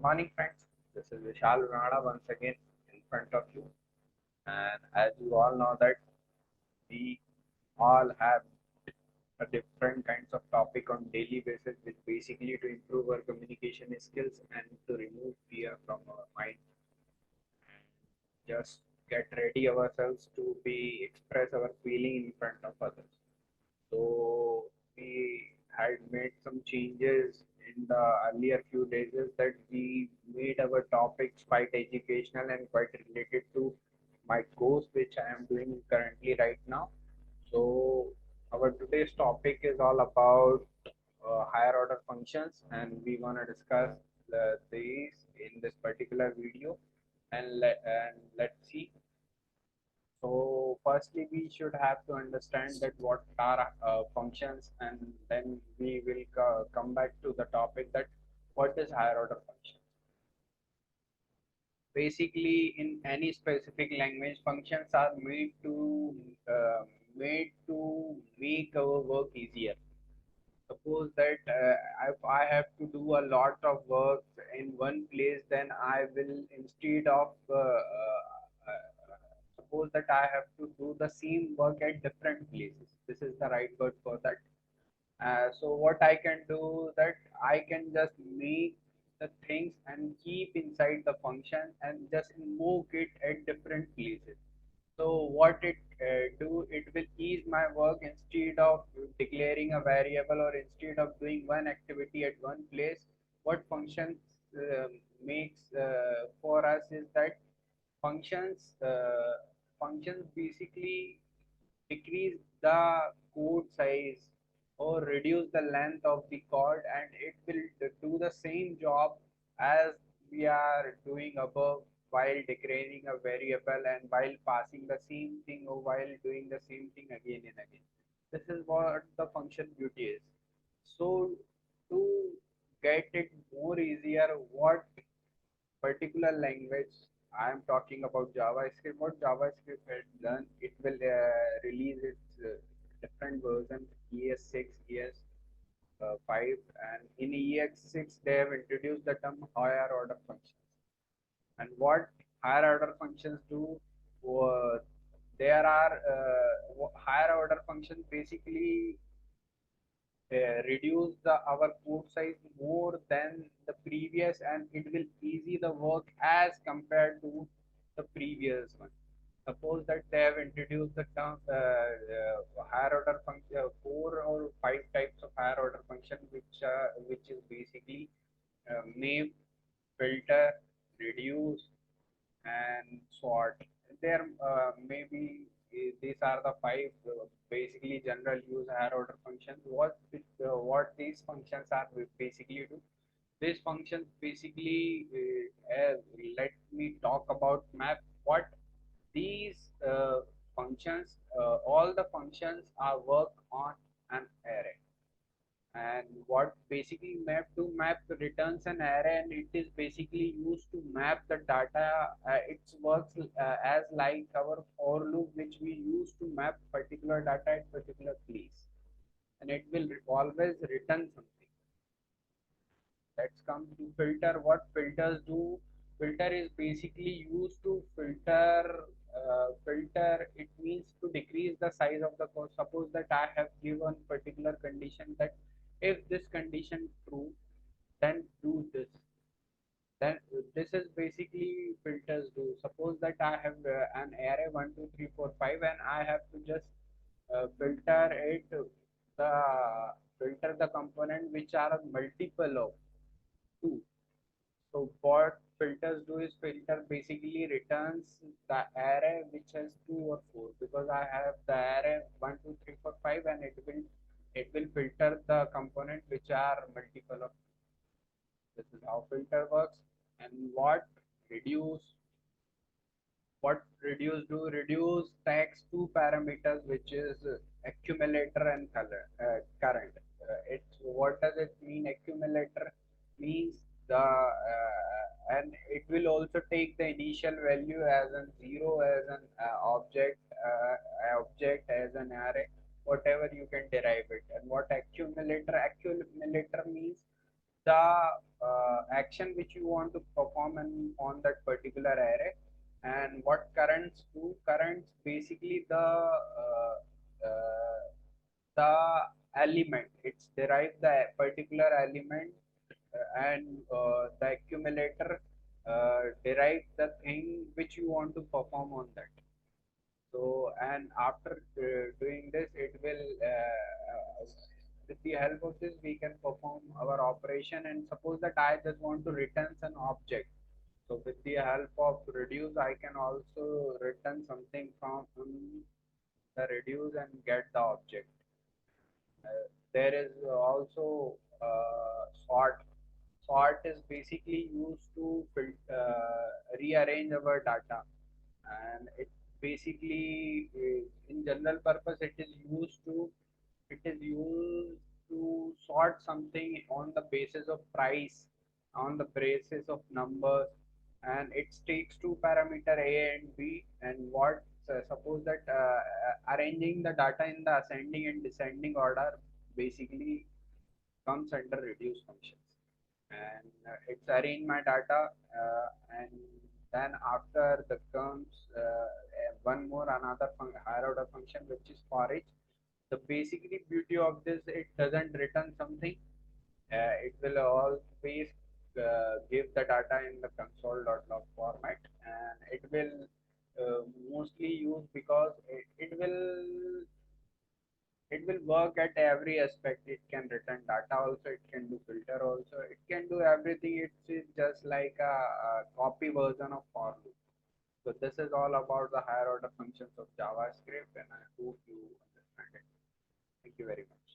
Morning, friends. This is Vishal Ranada once again in front of you. And as you all know that we all have a different kinds of topic on daily basis, which basically to improve our communication skills and to remove fear from our mind. Just get ready ourselves to be express our feeling in front of others. So we had made some changes in the earlier few days is that we made our topics quite educational and quite related to my course which I am doing currently right now. So our today's topic is all about higher order functions, and we want to discuss these in this particular video. And let's see. So firstly, we should have to understand that what are functions, and then we will come back to the topic that what is higher order function. Basically, in any specific language, functions are uh, made to make our work easier. Suppose that if I have to do a lot of work in one place, then I will instead of suppose that I have to do the same work at different places. This is the right word for that. So what I can do that I can just make the things and keep inside the function and just invoke it at different places. So what it do, it will ease my work instead of declaring a variable or instead of doing one activity at one place. What functions makes for us is that functions functions basically decrease the code size or reduce the length of the code, and it will do the same job as we are doing above while declaring a variable and while passing the same thing or while doing the same thing again and again. This is what the function beauty is. So to get it more easier, what particular language I am talking about JavaScript. What JavaScript has done, it will release its different versions, ES6, ES5, and in EX6 they have introduced the term higher order functions. And what higher order functions do? Uh, there are higher order functions basically reduce our code size more than the previous, and it will easy the work as compared to the previous one. Suppose that they have introduced the term higher order function, four or five types of higher order function, which is basically map, filter, reduce, and sort. There maybe these are the five basically general use higher order functions. What these functions are basically do? These functions basically let me talk about map. What these functions, all the functions are work on an array, and what basically map returns an array, and it is basically used to map the data. It works as like our for loop which we use to map particular data at particular place, and it will always return something. Let's come to filter. What filters do? Filter is basically used to filter, it means to decrease the size of the code. Suppose that I have given particular condition that if this condition true, then do this. Then this is basically filters do. Suppose that I have an array 1 2 3 4 5, and I have to just filter it, the filter the component which are a multiple of 2. So what filters do is filter basically returns the array which has 2 or 4, because I have the array 1 2 3 4 5, and it will filter the component which are multiple of. This is how filter works. And reduce what reduce do? Reduce takes two parameters, which is accumulator and current. It's what does it mean? Accumulator means and it will also take the initial value as an zero, as an object as an array, whatever you can derive it. And what accumulator means, the action which you want to perform on that particular array. And what currents do? Currents basically the element. It's derive the particular element, and the accumulator derive the thing which you want to perform on that. So, and after doing this, it will, with the help of this, we can perform our operation. And suppose that I just want to return an object. So, with the help of reduce, I can also return something from the reduce and get the object. There is also sort. Sort is basically used to rearrange our data, and it basically in general purpose it is used to sort something on the basis of price, on the basis of numbers, and it takes two parameter a and b. And what suppose that arranging the data in the ascending and descending order basically comes under reduce functions. And it's arrange my data, and then after the comes one more another higher order function which is for each. The basically beauty of this, it doesn't return something. It will always give the data in the console.log format, and it will mostly use because it will work at every aspect. It can return data also, it can do filter also, it can do everything. It's just like a copy version of for loop. So this is all about the higher order functions of JavaScript, and I hope you understand it. Thank you very much.